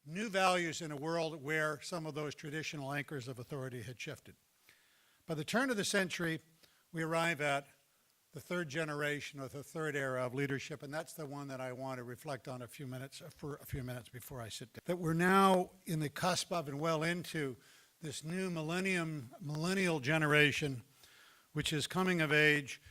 new values in a world where some of those traditional anchors of authority had shifted. By the turn of the century, we arrive at the third generation or the third era of leadership, and that's the one that I want to reflect on for a few minutes before I sit down. That we're now in the cusp of and well into this new millennial generation, which is coming of age,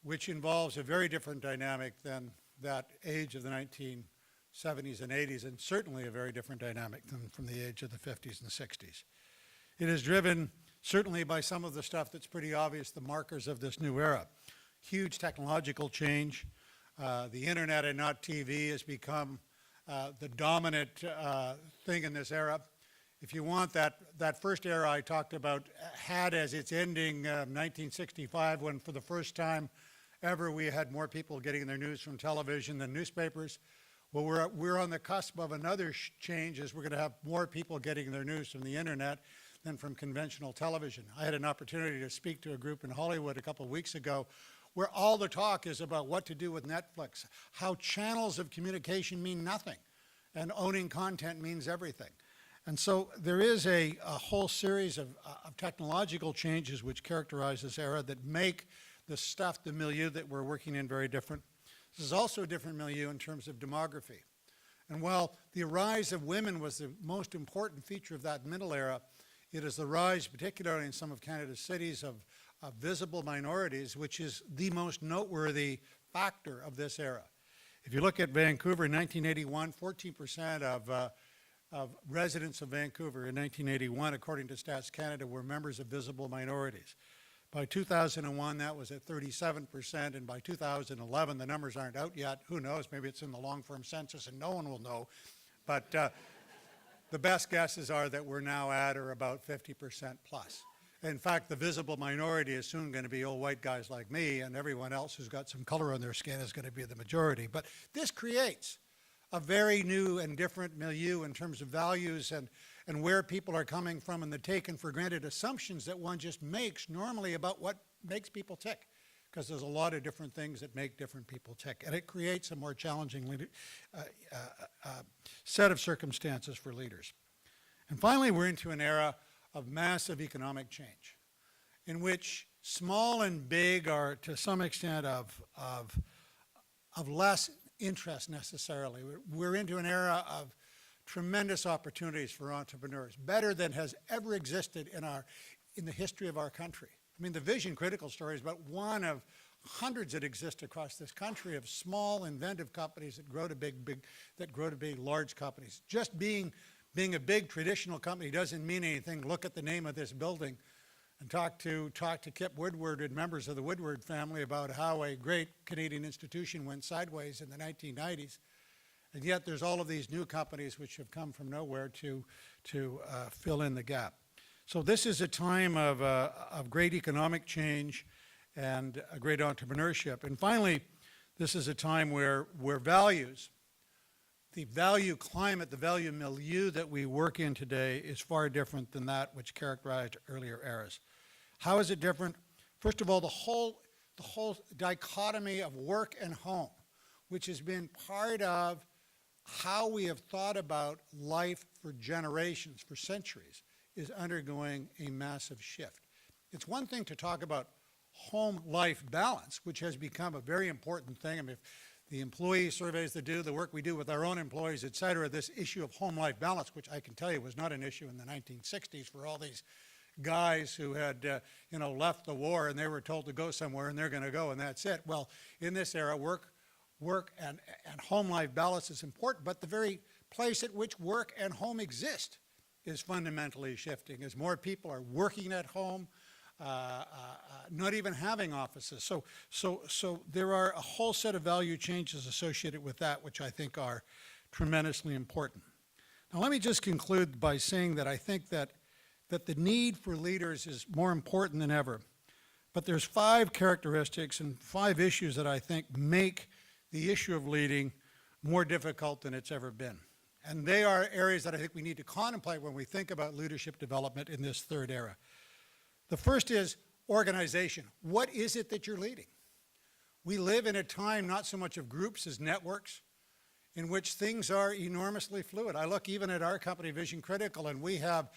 which involves a very different dynamic than that age of the 1970s and 80s, and certainly a very different dynamic than from the age of the 50s and 60s. It is driven certainly by some of the stuff that's pretty obvious, the markers of this new era. Huge technological change. The internet and not TV has become the dominant thing in this era. If you want, that first era I talked about had as its ending 1965, when for the first time ever we had more people getting their news from television than newspapers. Well, we're on the cusp of another change, as we're going to have more people getting their news from the internet than from conventional television. I had an opportunity to speak to a group in Hollywood a couple of weeks ago where all the talk is about what to do with Netflix, how channels of communication mean nothing, and owning content means everything. And so there is a whole series of technological changes which characterize this era that make the stuff, the milieu that we're working in, very different. This is also a different milieu in terms of demography. And while the rise of women was the most important feature of that middle era, it is the rise, particularly in some of Canada's cities, of visible minorities, which is the most noteworthy factor of this era. If you look at Vancouver in 1981, 14% of residents of Vancouver in 1981, according to Stats Canada, were members of visible minorities. By 2001, that was at 37%, and by 2011, the numbers aren't out yet. Who knows? Maybe it's in the long-term census and no one will know. But the best guesses are that we're now at or about 50% plus. In fact, the visible minority is soon going to be old white guys like me, and everyone else who's got some color on their skin is going to be the majority. But this creates a very new and different milieu in terms of values and where people are coming from, and the taken for granted assumptions that one just makes normally about what makes people tick, because there's a lot of different things that make different people tick. And it creates a more challenging set of circumstances for leaders. And finally, we're into an era of massive economic change, in which small and big are to some extent of less interest necessarily. We're into an era of tremendous opportunities for entrepreneurs, better than has ever existed in the history of our country. I mean, the Vision Critical story is about one of hundreds that exist across this country of small, inventive companies that grow to be large companies. Just being a big traditional company doesn't mean anything. Look at the name of this building and talk to Kip Woodward and members of the Woodward family about how a great Canadian institution went sideways in the 1990s. And yet there's all of these new companies which have come from nowhere to fill in the gap. So this is a time of great economic change and a great entrepreneurship. And finally, this is a time where values, the value climate, the value milieu that we work in today is far different than that which characterized earlier eras. How is it different? First of all, the whole dichotomy of work and home, which has been part of how we have thought about life for generations, for centuries, is undergoing a massive shift. It's one thing to talk about home-life balance, which has become a very important thing. I mean, the employee surveys that do, the work we do with our own employees, et cetera, this issue of home-life balance, which I can tell you was not an issue in the 1960s for all these guys who had left the war and they were told to go somewhere and they're going to go and that's it. Well, in this era, work and home-life balance is important, but the very place at which work and home exist is fundamentally shifting as more people are working at home, not even having offices. So there are a whole set of value changes associated with that, which I think are tremendously important. Now let me just conclude by saying that I think that the need for leaders is more important than ever. But there's 5 characteristics and 5 issues that I think make the issue of leading more difficult than it's ever been. And they are areas that I think we need to contemplate when we think about leadership development in this third era. The first is organization. What is it that you're leading? We live in a time not so much of groups as networks. in which things are enormously fluid. I look even at our company, Vision Critical, and we have,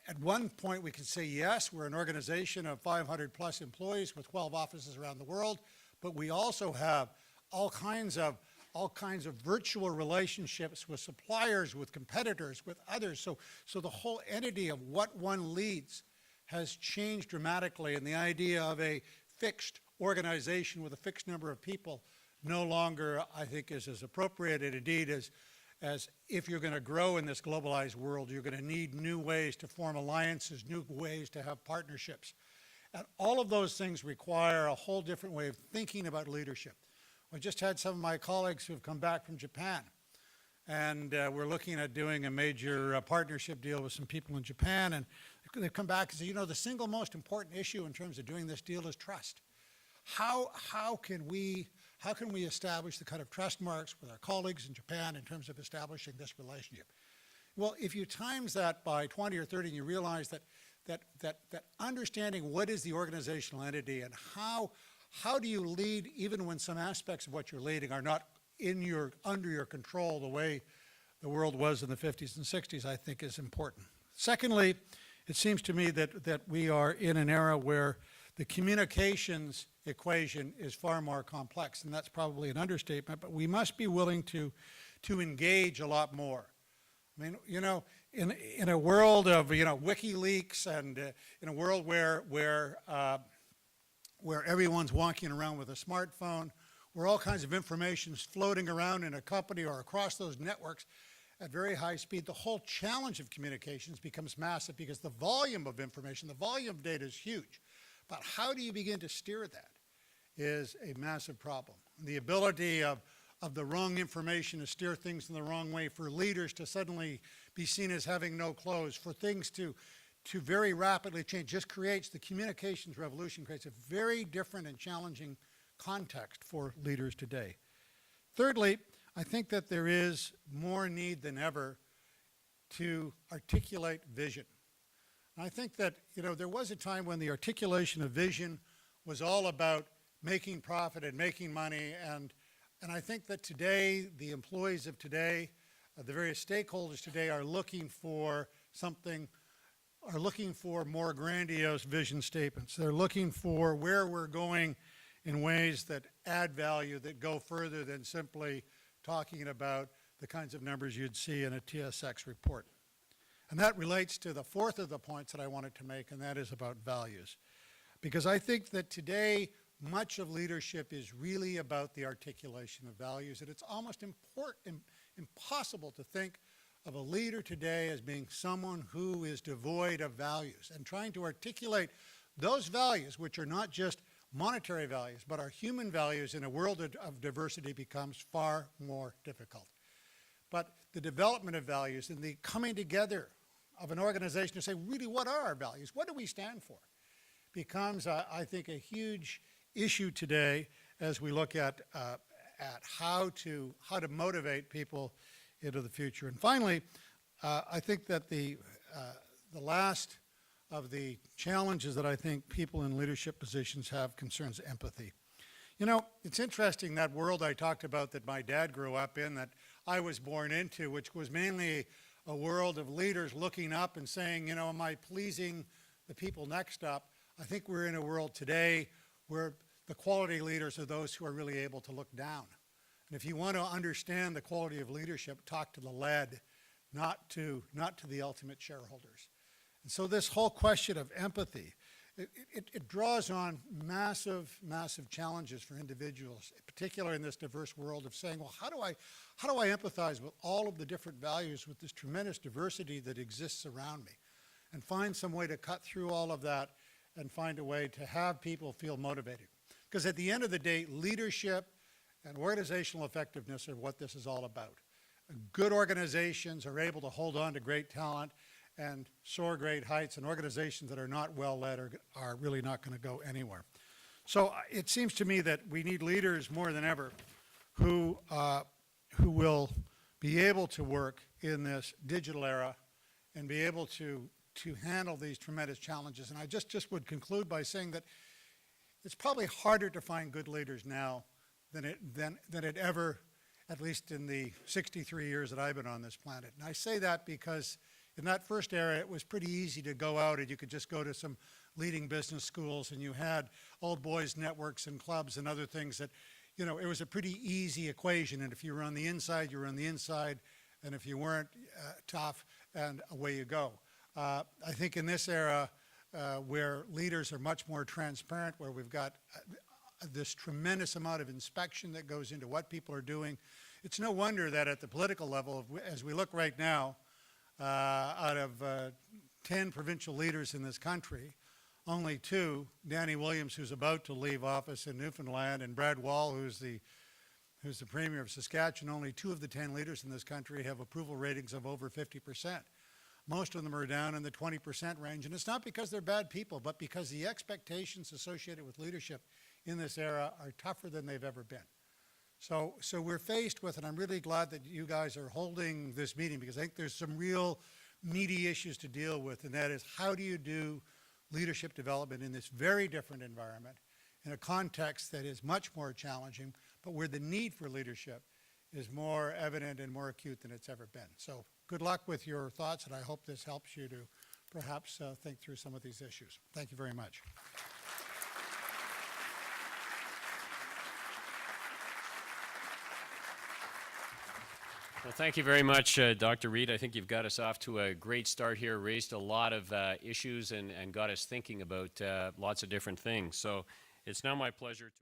at one point we can say, yes, we're an organization of 500 plus employees with 12 offices around the world, but we also have all kinds of virtual relationships with suppliers, with competitors, with others. So the whole entity of what one leads has changed dramatically, and the idea of a fixed organization with a fixed number of people no longer, I think, is as appropriate. And indeed, as if you're going to grow in this globalized world, you're going to need new ways to form alliances, new ways to have partnerships. And all of those things require a whole different way of thinking about leadership. I just had some of my colleagues who have come back from Japan, and we're looking at doing a major partnership deal with some people in Japan, and they've come back and said, you know, the single most important issue in terms of doing this deal is trust. How can we establish the kind of trust marks with our colleagues in Japan in terms of establishing this relationship? Well, if you times that by 20 or 30, and you realize that understanding what is the organizational entity and how do you lead even when some aspects of what you're leading are not under your control the way the world was in the 50s and 60s, I think is important. Secondly, it seems to me that we are in an era where the communications equation is far more complex, and that's probably an understatement, but we must be willing to engage a lot more. I mean, you know, in a world of, you know, WikiLeaks and in a world where everyone's walking around with a smartphone, where all kinds of information is floating around in a company or across those networks at very high speed, the whole challenge of communications becomes massive because the volume of information, the volume of data is huge. But how do you begin to steer that is a massive problem. The ability of the wrong information to steer things in the wrong way, for leaders to suddenly be seen as having no clothes, for things to very rapidly change, just creates, the communications revolution creates a very different and challenging context for leaders today. Thirdly, I think that there is more need than ever to articulate vision. And I think that, you know, there was a time when the articulation of vision was all about making profit and making money, and I think that today, the employees of today, the various stakeholders today are looking for more grandiose vision statements. They're looking for where we're going in ways that add value, that go further than simply talking about the kinds of numbers you'd see in a TSX report. And that relates to the fourth of the points that I wanted to make, and that is about values. Because I think that today, much of leadership is really about the articulation of values, and it's almost impossible to think of a leader today as being someone who is devoid of values, and trying to articulate those values, which are not just monetary values, but are human values in a world of diversity, becomes far more difficult. But the development of values and the coming together of an organization to say, really, what are our values? What do we stand for? Becomes, I think, a huge issue today as we look at how to motivate people into the future. And finally, I think that the last of the challenges that I think people in leadership positions have concerns empathy. You know, it's interesting, that world I talked about that my dad grew up in, that I was born into, which was mainly a world of leaders looking up and saying, you know, am I pleasing the people next up? I think we're in a world today where the quality leaders are those who are really able to look down. And if you want to understand the quality of leadership, talk to the led, not to the ultimate shareholders. And so this whole question of empathy, it draws on massive challenges for individuals, particularly in this diverse world, of saying, well, how do I empathize with all of the different values, with this tremendous diversity that exists around me, and find some way to cut through all of that and find a way to have people feel motivated. Because at the end of the day, leadership and organizational effectiveness are what this is all about. Good organizations are able to hold on to great talent and soar great heights, and organizations that are not well led are really not going to go anywhere. So it seems to me that we need leaders more than ever who will be able to work in this digital era and be able to handle these tremendous challenges. And I just would conclude by saying that it's probably harder to find good leaders now than it ever at least in the 63 years that I've been on this planet. And I say that because in that first era, it was pretty easy to go out and you could just go to some leading business schools and you had old boys networks and clubs and other things that, you know, it was a pretty easy equation. And if you were on the inside, you were on the inside. And if you weren't, tough, and away you go. I think in this era, where leaders are much more transparent, where we've got this tremendous amount of inspection that goes into what people are doing, it's no wonder that at the political level, as we look right now, out of 10 provincial leaders in this country, only 2, Danny Williams, who's about to leave office in Newfoundland, and Brad Wall, who's the Premier of Saskatchewan, only 2 of the 10 leaders in this country have approval ratings of over 50%. Most of them are down in the 20% range, and it's not because they're bad people, but because the expectations associated with leadership in this era are tougher than they've ever been. So we're faced with, and I'm really glad that you guys are holding this meeting, because I think there's some real meaty issues to deal with, and that is, how do you do leadership development in this very different environment, in a context that is much more challenging, but where the need for leadership is more evident and more acute than it's ever been. So good luck with your thoughts, and I hope this helps you to perhaps think through some of these issues. Thank you very much. Well, thank you very much, Dr. Reid. I think you've got us off to a great start here, raised a lot of issues and got us thinking about lots of different things. So it's now my pleasure to